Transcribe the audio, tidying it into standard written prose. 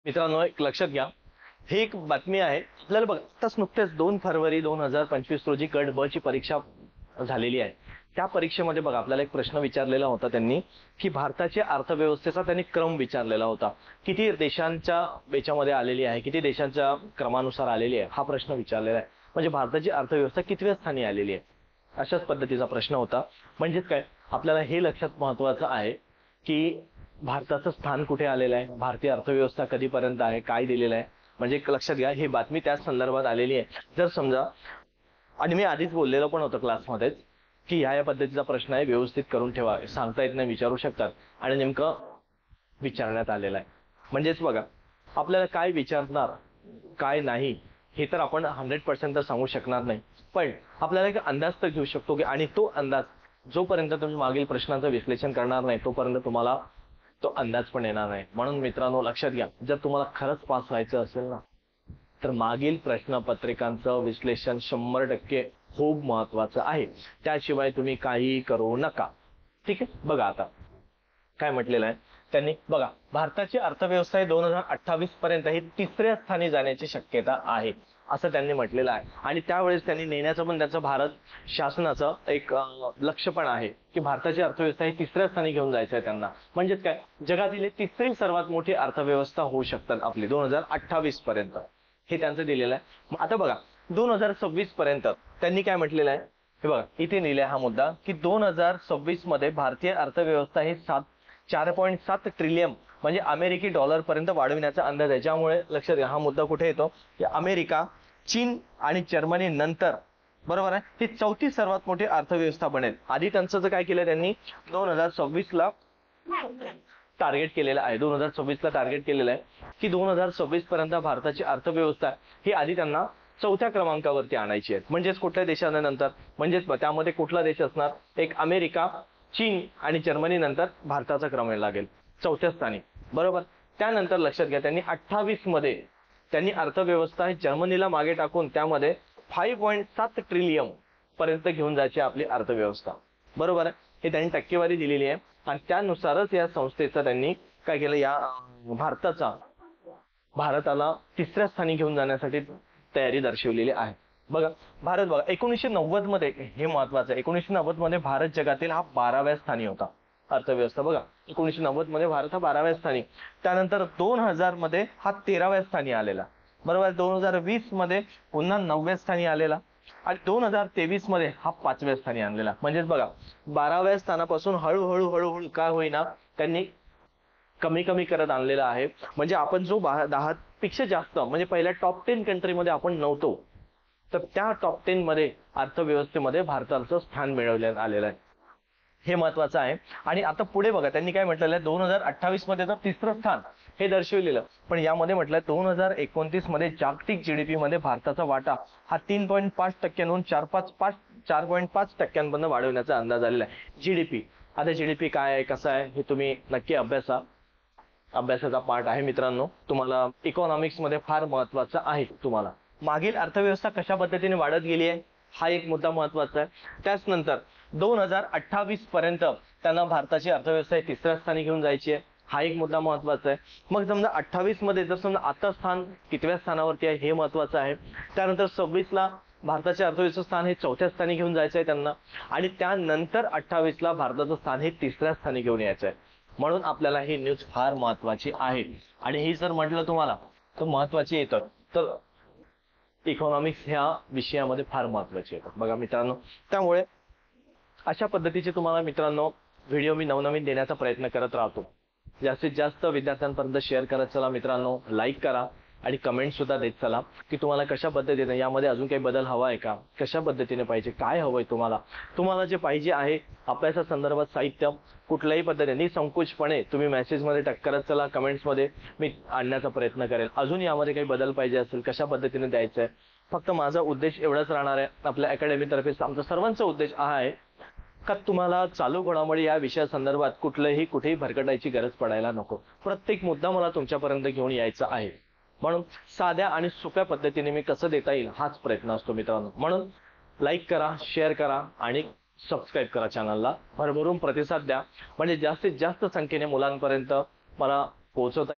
मित्रांनो, एक लक्षात घ्या, ही एक बातमी आहे आपल्याला. बघा, आताच नुकतेच 2 फरवरी 2025 रोजी गट ब ची परीक्षा झालेली आहे. त्या परीक्षेमध्ये बघा आपल्याला एक प्रश्न विचारलेला होता त्यांनी, की भारताच्या अर्थव्यवस्थेचा त्यांनी क्रम विचारलेला होता. किती देशांच्या याच्यामध्ये आलेली आहे, किती देशांच्या क्रमानुसार आलेली आहे, हा प्रश्न विचारलेला आहे. म्हणजे भारताची अर्थव्यवस्था कितव्या स्थानी आलेली आहे, अशाच पद्धतीचा प्रश्न होता. म्हणजेच काय, आपल्याला हे लक्षात महत्वाचं आहे की भारताचं स्थान कुठे आलेलं आहे, भारतीय अर्थव्यवस्था कधीपर्यंत आहे, काय दिलेलं आहे. म्हणजे एक लक्षात घ्या, ही बातमी त्याच संदर्भात आलेली आहे. जर समजा, आणि मी आधीच बोललेलो पण होतं क्लासमध्येच, की ह्या पद्धतीचा प्रश्न आहे, व्यवस्थित करून ठेवा, सांगता येत नाही, विचारू शकतात. आणि नेमकं विचारण्यात आलेलं आहे. म्हणजेच बघा, आपल्याला काय विचारणार काय नाही हे तर आपण 100% तर सांगू शकणार नाही, पण आपल्याला एक अंदाज तर घेऊ शकतो की, आणि तो अंदाज जोपर्यंत तुम्ही मागील प्रश्नांचं विश्लेषण करणार नाही तोपर्यंत तुम्हाला तो अंदाज पण येणार नाही. म्हणून मित्रांनो, लक्षात घ्या, जर तुम्हाला खरंच पास व्हायचं असेल ना, तर मागील प्रश्नपत्रिकांचं विश्लेषण 100% खूप महत्वाचं आहे. त्याशिवाय तुम्ही काही करू नका. ठीक आहे. बघा आता काय म्हटलेलं आहे त्यांनी. बघा, भारताची अर्थव्यवस्था ही 2028 पर्यंत ही 3ऱ्या स्थानी जाण्याची शक्यता आहे, असं त्यांनी म्हटलेलं आहे. आणि त्यावेळेस त्यांनी नेण्याचं पण त्यांचं भारत शासनाचं एक लक्ष पण आहे, की भारताची अर्थव्यवस्था ही 3ऱ्या स्थानी घेऊन जायचं आहे त्यांना. म्हणजेच काय, जगातील 3री सर्वात मोठी अर्थव्यवस्था होऊ शकतात आपली 2028 पर्यंत, हे त्यांचं दिलेलं आहे. आता बघा, 2026 पर्यंत त्यांनी काय म्हटलेलं आहे, हे बघा इथे लिहिलंय हा मुद्दा, की 2026 मध्ये भारतीय अर्थव्यवस्था ही 4.7 ट्रिलियन म्हणजे अमेरिकी डॉलर पर्यंत वाढविण्याचा अंदाज आहे. ज्यामुळे लक्षात घ्या, हा मुद्दा कुठे येतो, की अमेरिका, चीन आणि जर्मनी नंतर, बरोबर आहे, ही 4थी सर्वात मोठी अर्थव्यवस्था बनेल. आधी त्यांचं काय केलं त्यांनी, 2026 ला टार्गेट केलेलं आहे, 2026 ला टार्गेट केलेलं आहे की 2026 पर्यंत भारताची अर्थव्यवस्था ही आधी त्यांना 4थ्या क्रमांकावरती आणायची आहे. म्हणजेच कुठल्या देशानंतर, म्हणजेच त्यामध्ये कुठला देश असणार, एक अमेरिका, चीन आणि जर्मनी नंतर भारताचा क्रम लागेल 4थ्या स्थानी, बरोबर. त्यानंतर लक्षात घ्या, त्यांनी 28 मध्ये त्यांनी अर्थव्यवस्था ही जर्मनीला मागे टाकून त्यामध्ये 5.7 ट्रिलियन पर्यंत घेऊन जायची आपली अर्थव्यवस्था, बरोबर आहे. हे त्यांनी टक्केवारी दिलेली आहे. आणि त्यानुसारच या संस्थेचं त्यांनी काय केलं, या भारताला 3ऱ्या स्थानी घेऊन जाण्यासाठी तयारी दर्शवलेली आहे. बघा, भारत बघा 1990 मध्ये, हे महत्वाचं आहे, 1990 मध्ये भारत जगातील हा 12व्या स्थानी होता अर्थव्यवस्था. बघा, 1990 मध्ये भारत हा 12व्या स्थानी, त्यानंतर 2000 मध्ये हा 13व्या स्थानी आलेला, बरोबर. 2020 मध्ये पुन्हा 9व्या स्थानी आलेला, आणि 2023 मध्ये हा 5व्या स्थानी आणलेला. म्हणजेच बघा, 12व्या स्थानापासून हळूहळू हळूहळू काय होईना त्यांनी कमी कमी करत आणलेला आहे. म्हणजे आपण जो 10 पेक्षा जास्त, म्हणजे पहिल्या टॉप 10 कंट्रीमध्ये आपण नव्हतो, तर त्या टॉप 10 मध्ये अर्थव्यवस्थेमध्ये भारताचं स्थान मिळवण्यात आलेलं आहे. हे महत्वाचं आहे. आणि आता पुढे बघा, त्यांनी काय म्हटलेलं आहे, 2028 मध्ये तर 3रं स्थान हे दर्शवलेलं, पण यामध्ये म्हटलं 2029 मध्ये जागतिक जीडीपी मध्ये भारताचा वाटा हा 3.5%हून 4.5%पर्यंत वाढवण्याचा अंदाज आलेला आहे. जीडीपी, आता जीडीपी काय आहे, कसं आहे, हे तुम्ही नक्की अभ्यासाचा पार्ट आहे मित्रांनो. तुम्हाला इकॉनॉमिक्स मध्ये फार महत्वाचं आहे. तुम्हाला मागील अर्थव्यवस्था कशा पद्धतीने वाढत गेली आहे, हा एक मुद्दा महत्वाचा आहे. त्याच नंतर 2028 पर्यंत त्यांना भारताची अर्थव्यवस्था 3ऱ्या स्थानी घेऊन जायची आहे, हा एक मुद्दा महत्वाचा आहे. मग समजा 28 मध्ये जर समजा आता स्थान कितव्या स्थानावरती आहे हे महत्वाचं आहे. त्यानंतर 26 ला भारताच्या अर्थव्यवस्था स्थान हे 4थ्या स्थानी घेऊन जायचं आहे त्यांना, आणि त्यानंतर 28 ला भारताचं स्थान हे 3ऱ्या स्थानी घेऊन यायचं आहे. म्हणून आपल्याला ही न्यूज फार महत्वाची आहे. आणि ही जर म्हटलं तुम्हाला तर महत्वाची येतं, तर इकॉनॉमिक्स ह्या विषयामध्ये फार महत्वाची येतात. बघा मित्रांनो, त्यामुळे अशा पद्धतीचे तुम्हाला मित्रांनो व्हिडिओ मी नवनवीन देण्याचा प्रयत्न करत राहतो. जास्तीत जास्त विद्यार्थ्यांपर्यंत शेअर करत चला मित्रांनो, लाईक करा आणि कमेंट सुद्धा देत चला, की तुम्हाला कशा पद्धतीने यामध्ये अजून काही बदल हवा आहे का, कशा पद्धतीने पाहिजे, काय हवंय तुम्हाला जे पाहिजे आहे अभ्यासा संदर्भात साहित्य कुठल्याही पद्धतीने निसंकोचपणे तुम्ही मेसेजमध्ये टॅग करत चला, कमेंट्समध्ये मी आणण्याचा प्रयत्न करेल. अजून यामध्ये काही बदल पाहिजे असेल, कशा पद्धतीने द्यायचं आहे, फक्त माझा उद्देश एवढाच राहणार आहे. आपल्या अकॅडमीतर्फे आमचा सर्वांचा उद्देश हा आहे का तुम्हाला चालू घडामोडी या विषयासंदर्भात कुठेही भरकटायची गरज पडायला नको. प्रत्येक मुद्दा मला तुमच्यापर्यंत घेऊन यायचा आहे. म्हणून साध्या आणि सोप्या पद्धतीने मी कसं देता येईल हाच प्रयत्न असतो मित्रांनो. म्हणून लाईक करा, शेअर करा आणि सबस्क्राईब करा चॅनलला. भरभरून प्रतिसाद द्या, म्हणजे जास्तीत जास्त संख्येने मुलांपर्यंत मला पोहोचवता